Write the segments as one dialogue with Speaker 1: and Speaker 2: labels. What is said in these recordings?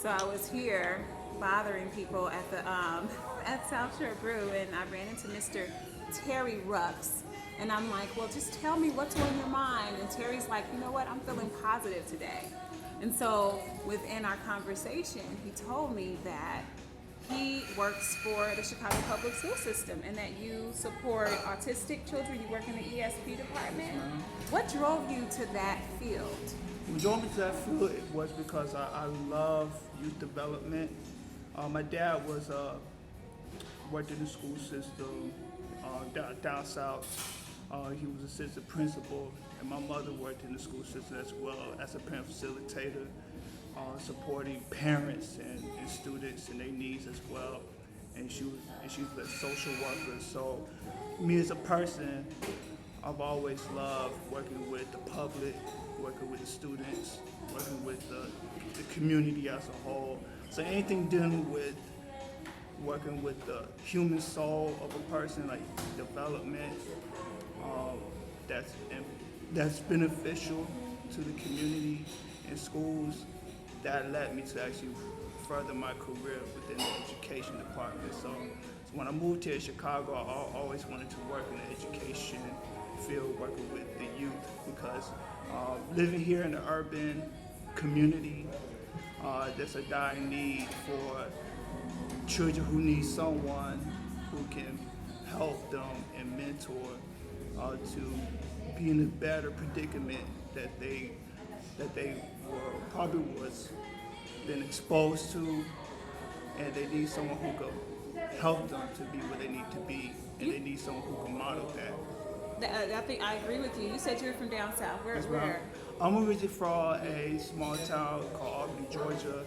Speaker 1: So I was here bothering people at the at Southshore Brew, and I ran into Mr. Terry Rucks, and I'm like, well, just tell me what's on your mind. And Terry's like, you know what, I'm feeling positive today. And so within our conversation, he told me that he works for the Chicago Public School System and that you support autistic children. You work in the ESP department. What drove you to that field?
Speaker 2: What drove me to that field was because I love youth development. My dad was worked in the school system down south. He was assistant principal, and my mother worked in the school system as well as a parent facilitator, supporting parents and students and their needs as well. And she was a social worker. So, me as a person, I've always loved working with the public, working with the students, working with the community as a whole. So anything dealing with working with the human soul of a person, like development, that's beneficial to the community and schools, that led me to actually further my career within the education department. So when I moved here to Chicago, I always wanted to work in the education field, working with the youth, because living here in the urban community, there's a dire need for children who need someone who can help them and mentor to be in a better predicament that they were probably was been exposed to, and they need someone who can help them to be where they need to be, and they need someone who can model that.
Speaker 1: I think I agree with you. You said you're from down south. Where?
Speaker 2: I'm originally from a small town called Albany, Georgia.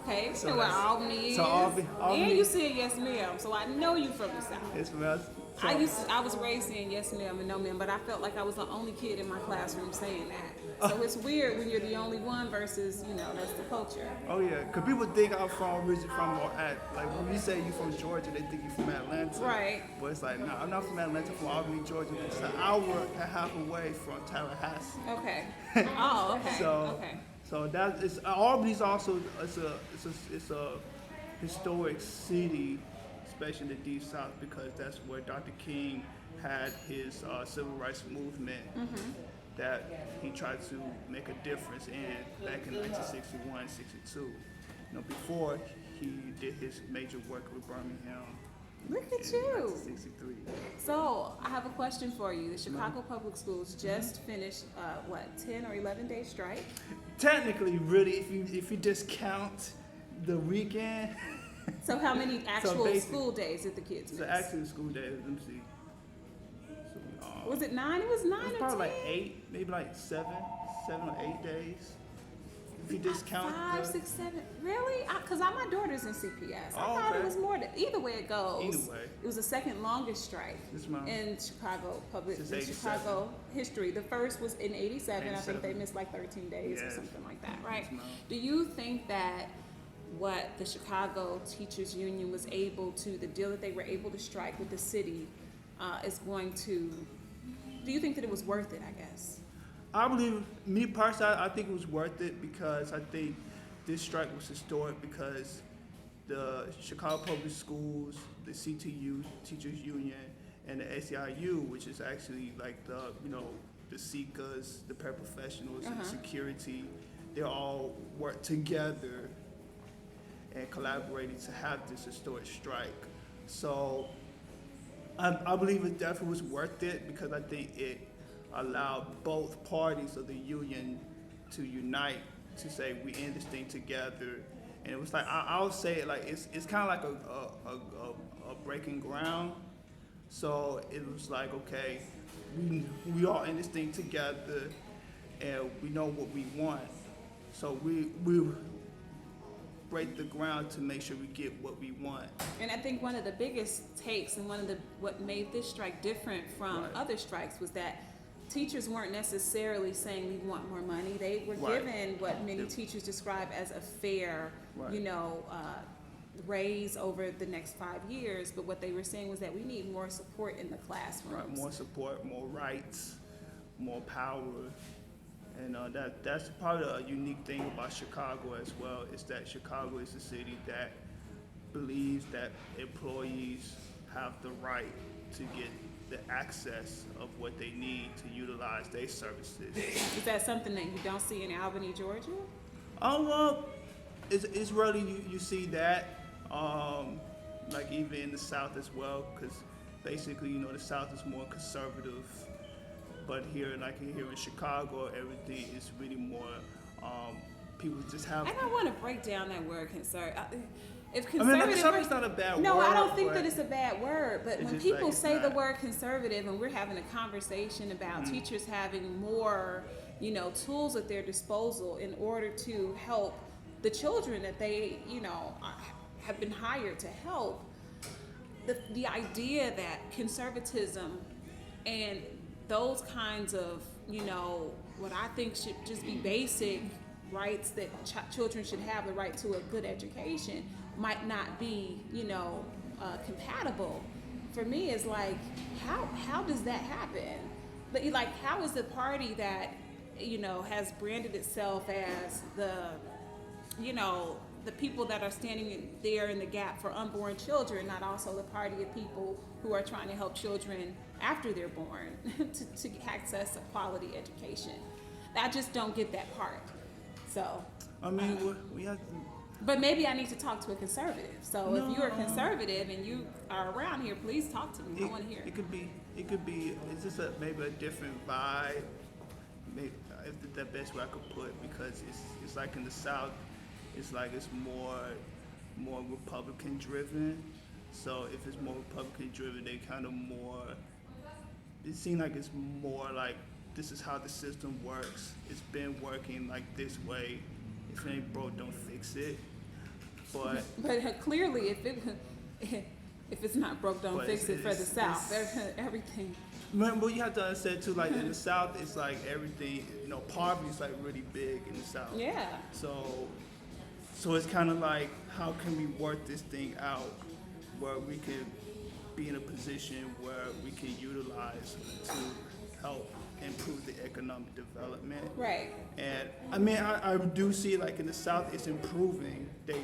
Speaker 1: Okay, so where Albany is. So
Speaker 2: Albany.
Speaker 1: And you said yes ma'am, so I know you from the south.
Speaker 2: Yes ma'am. So,
Speaker 1: I was raised saying yes ma'am and no ma'am, but I felt like I was the only kid in my classroom saying that. So it's weird when you're the only one versus, that's the culture.
Speaker 2: Oh yeah, because people think I'm originally from, like when you say you're from Georgia, they think you're from Atlanta.
Speaker 1: Right.
Speaker 2: But it's like, no, I'm not from Atlanta, I'm from Albany, Georgia. It's an hour and a half away from Tallahassee.
Speaker 1: Okay. Oh, okay.
Speaker 2: So that is, Albany's also, it's a historic city, especially in the Deep South, because that's where Dr. King had his civil rights movement that he tried to make a difference in back in 1961, 62. Before he did his major work with Birmingham.
Speaker 1: Look at you.
Speaker 2: 1963.
Speaker 1: So I have a question for you. The Chicago Public Schools just finished 10 or 11-day strike?
Speaker 2: Technically, really, if you just count the weekend.
Speaker 1: So how many actual school days did the kids miss?
Speaker 2: So actually school days, let me see. So,
Speaker 1: was it 9? It was 9 or 10?
Speaker 2: Probably like 8, maybe like 7 or 8 days. If you just count
Speaker 1: 5, 6, 7. Really? Because my daughter's in CPS. I thought
Speaker 2: okay.
Speaker 1: it was more than, either way it goes.
Speaker 2: Either way.
Speaker 1: It was the second longest strike in Chicago Chicago history. The first was in 87. I think they missed like 13 days or something like that, right? Do you think that what the Chicago Teachers Union was able to, the deal that they were able to strike with the city is going to, do you think that it was worth it, I guess?
Speaker 2: I believe, me personally, I think it was worth it, because I think this strike was historic because the Chicago Public Schools, the CTU, Teachers Union, and the ACIU, which is actually like the circas, the paraprofessionals, and security, they all work together and collaborated to have this historic strike. So I believe it definitely was worth it, because I think it allowed both parties of the union to unite to say we end this thing together. And it was like, I'll say it like it's kind of like a breaking ground. So it was like, okay, we all in this thing together, and we know what we want. So we break the ground to make sure we get what we want.
Speaker 1: And I think one of the biggest takes and what made this strike different from other strikes was that teachers weren't necessarily saying we want more money. They were given what many teachers describe as a fair, raise over the next 5 years. But what they were saying was that we need more support in the classrooms.
Speaker 2: More support, more rights, more power, And that's probably a unique thing about Chicago as well, is that Chicago is a city that believes that employees have the right to get the access of what they need to utilize their services.
Speaker 1: Is that something that you don't see in Albany, Georgia?
Speaker 2: Oh, well, it's really, you see that, like even in the South as well, because basically, the South is more conservative, but here, like here in Chicago, everything is really more, people just have.
Speaker 1: And I want to break down that word conservative. If
Speaker 2: conservative is not a bad word.
Speaker 1: No, I don't think that it's a bad word. But when people
Speaker 2: like
Speaker 1: say the word conservative, and we're having a conversation about teachers having more, tools at their disposal in order to help the children that they, have been hired to help, the idea that conservatism and those kinds of, what I think should just be basic rights that children should have, the right to a good education, might not be, compatible. For me, it's like, how does that happen? But like, how is the party that, has branded itself as the people that are standing there in the gap for unborn children, not also the party of people who are trying to help children after they're born to access a quality education? I just don't get that part. So,
Speaker 2: we have to.
Speaker 1: But maybe I need to talk to a conservative. So if you're a conservative and you are around here, please talk to me. I want to hear.
Speaker 2: It could be. It's just maybe a different vibe. Maybe if the best way I could put it, because it's like in the South, it's like it's more Republican driven. So if it's more Republican driven, they kind of more. It seems like it's more like, this is how the system works. It's been working like this way. If it ain't broke, don't fix it. But
Speaker 1: clearly, if it's not broke, don't fix it for the South. Everything.
Speaker 2: But you have to understand too, like in the South, it's like everything. Poverty is like really big in the South.
Speaker 1: Yeah.
Speaker 2: So it's kind of like, how can we work this thing out where we can be in a position where we can utilize to help improve the economic development.
Speaker 1: Right.
Speaker 2: And I do see like in the South it's improving. They,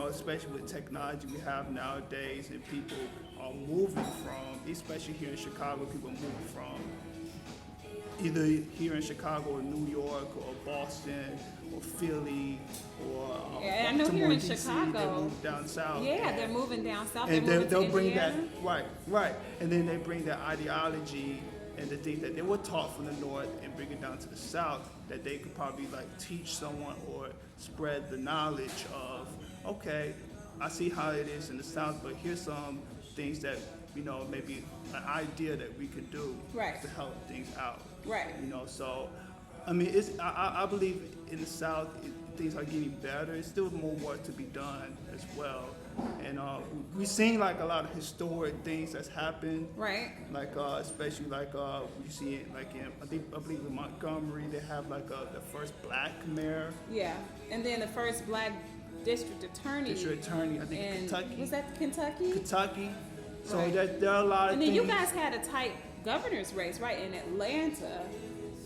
Speaker 2: especially with technology we have nowadays, and people are moving from, especially here in Chicago, people are moving from either here in Chicago or New York or Boston or Philly or
Speaker 1: I know here in
Speaker 2: DC,
Speaker 1: Chicago.
Speaker 2: they move down south.
Speaker 1: Yeah, they're moving down south.
Speaker 2: And they'll bring that,
Speaker 1: Indiana.
Speaker 2: right. And then they bring that ideology and the things that they were taught from the north and bring it down to the south, that they could probably like teach someone or spread the knowledge of, okay, I see how it is in the south, but here's some things that, maybe an idea that we could do to help things out.
Speaker 1: Right.
Speaker 2: So, I believe in the south, things are getting better. It's still more work to be done as well. And we've seen like a lot of historic things that's happened.
Speaker 1: Right.
Speaker 2: Like especially like we see it like I believe in Montgomery they have like the first black mayor.
Speaker 1: Yeah, and then the first black district attorney. I
Speaker 2: think in Kentucky.
Speaker 1: Was that Kentucky?
Speaker 2: Kentucky. So
Speaker 1: right.
Speaker 2: there are a lot of
Speaker 1: and then
Speaker 2: things.
Speaker 1: you guys had a tight governor's race, right, in Atlanta.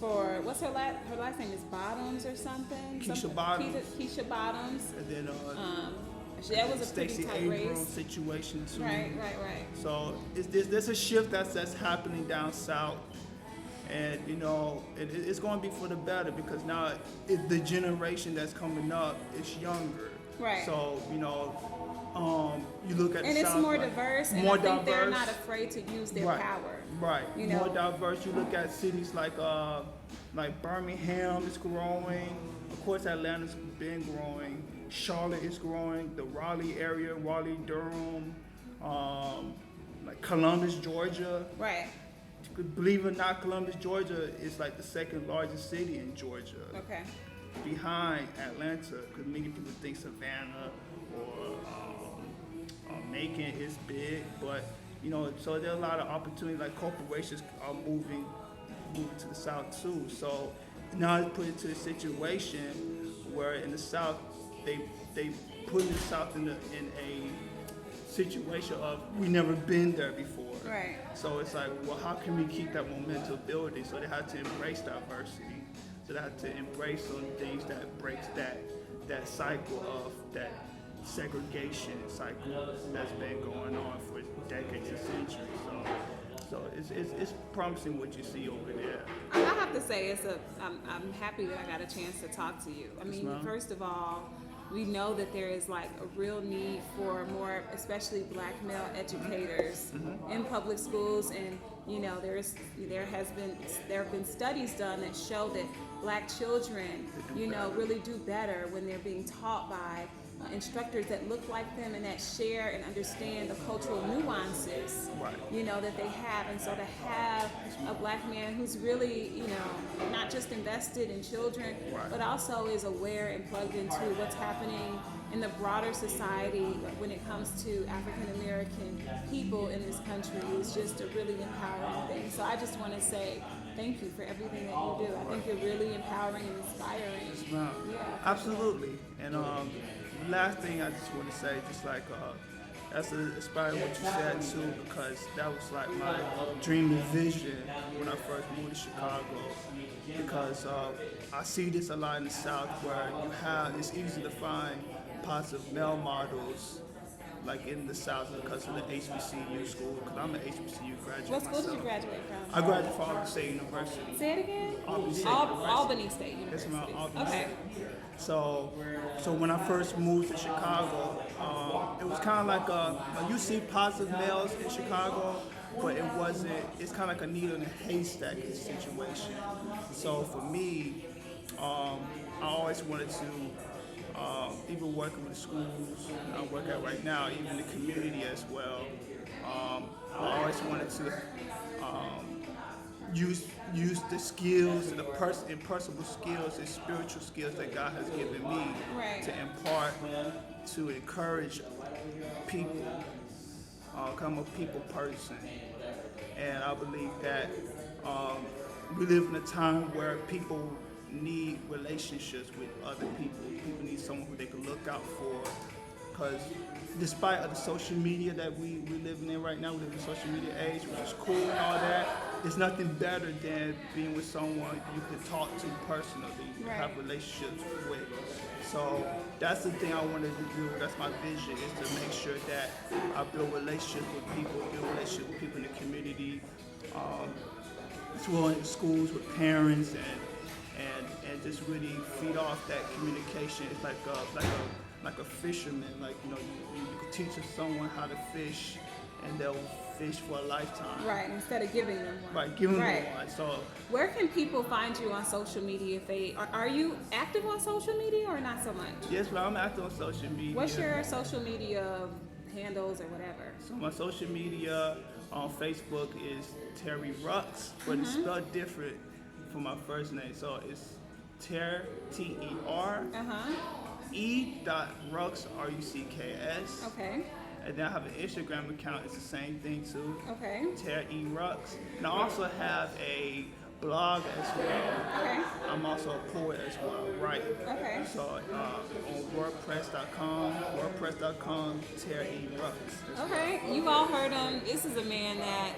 Speaker 1: For what's her last name is Bottoms or something?
Speaker 2: Keisha Bottoms.
Speaker 1: Keisha Bottoms.
Speaker 2: And then
Speaker 1: that was a pretty
Speaker 2: Stacey
Speaker 1: tight
Speaker 2: Abrams
Speaker 1: race.
Speaker 2: situation too.
Speaker 1: Right.
Speaker 2: So there's a shift that's happening down south, and it's going to be for the better, because now the generation that's coming up is younger.
Speaker 1: Right.
Speaker 2: So you look at
Speaker 1: and
Speaker 2: the
Speaker 1: it's
Speaker 2: south,
Speaker 1: more
Speaker 2: like,
Speaker 1: diverse, and
Speaker 2: more
Speaker 1: I think
Speaker 2: diverse.
Speaker 1: they're not afraid to use their power.
Speaker 2: Right.
Speaker 1: You know?
Speaker 2: More diverse. You look at cities like Birmingham is growing. Of course, Atlanta's been growing. Charlotte is growing. The Raleigh area, Raleigh, Durham, like Columbus, Georgia.
Speaker 1: Right.
Speaker 2: Believe it or not, Columbus, Georgia is like the second largest city in Georgia.
Speaker 1: Okay.
Speaker 2: Behind Atlanta, because many people think Savannah or Macon is big, but so there are a lot of opportunities. Like corporations are moving to the south too. So now it's put into a situation where in the south they put the south in a situation of we never been there before.
Speaker 1: Right.
Speaker 2: So it's like, well, how can we keep that momentum building? So they had to embrace diversity. So they have to embrace some things that breaks that cycle of that segregation cycle that's been going on for decades and centuries. So it's promising what you see over there.
Speaker 1: I have to say, I'm happy that I got a chance to talk to you. I mean, first of all, we know that there is like a real need for more, especially black male educators in public schools, and you know there have been studies done that show that black children, you know, really do better when they're being taught by instructors that look like them and that share and understand the cultural nuances, you know, that they have. And so to have a black man who's really, you know, not just invested in children, but also is aware and plugged into what's happening in the broader society when it comes to African American people in this country is just a really empowering thing. So I just want to say thank you for everything that you do. I think you're really empowering and inspiring.
Speaker 2: Yeah, absolutely. And the last thing I just want to say, just like that's inspiring what you said too, because that was like my dream and vision when I first moved to Chicago. Because I see this a lot in the South, where it's easy to find positive male models like in the South because of the HBCU school, because I'm an HBCU graduate.
Speaker 1: What school
Speaker 2: myself.
Speaker 1: did you graduate from?
Speaker 2: I graduated from Albany State University.
Speaker 1: Say it again?
Speaker 2: Albany State University.
Speaker 1: Albany State
Speaker 2: That's
Speaker 1: University.
Speaker 2: my Albany
Speaker 1: Okay.
Speaker 2: State. So when I first moved to Chicago, it was kind of like you see positive males in Chicago, but it's kind of like a needle in a haystack situation. So for me, I always wanted to, even working with the schools I work at right now, even the community as well, I always wanted to use the skills and the impersonal skills and spiritual skills that God has given me to impart, to encourage people. I'm a people person, and I believe that we live in a time where people need relationships with other people. People need someone who they can look out for, because despite of the social media that we living in right now, we live in a social media age, which is cool and all that, there's nothing better than being with someone you can talk to personally, have relationships with. So that's the thing I wanted to do. That's my vision, is to make sure that I build relationships with people, in the community, as well in schools with parents, and just really feed off that communication. It's like a fisherman. Like, you know, you can teach someone how to fish, and they'll fish for a lifetime.
Speaker 1: Right, instead of giving them one.
Speaker 2: Right, giving them one. So,
Speaker 1: where can people find you on social media? If are you active on social media or not so much?
Speaker 2: Yes, well, I'm active on social media.
Speaker 1: What's your social media handles or whatever?
Speaker 2: So my social media on Facebook is Terry Rucks, but it's spelled different from my first name. So it's Ter, E.Rucks, R-U-C-K-S.
Speaker 1: Okay.
Speaker 2: And then I have an Instagram account. It's the same thing too.
Speaker 1: Okay.
Speaker 2: Ter E Rucks. And I also have a blog as well.
Speaker 1: Okay.
Speaker 2: I'm also a poet as well, right?
Speaker 1: Okay.
Speaker 2: So on WordPress.com, Ter E Rucks.
Speaker 1: Okay. You've all heard him. This is a man that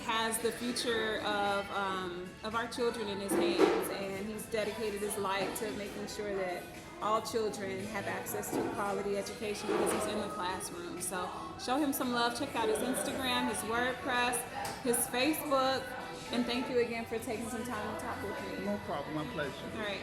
Speaker 1: has the future of our children in his hands, and he's dedicated his life to making sure that all children have access to quality education because he's in the classroom. So show him some love. Check out his Instagram, his WordPress, his Facebook, and thank you again for taking some time to talk with me.
Speaker 2: No problem, my pleasure.
Speaker 1: All right.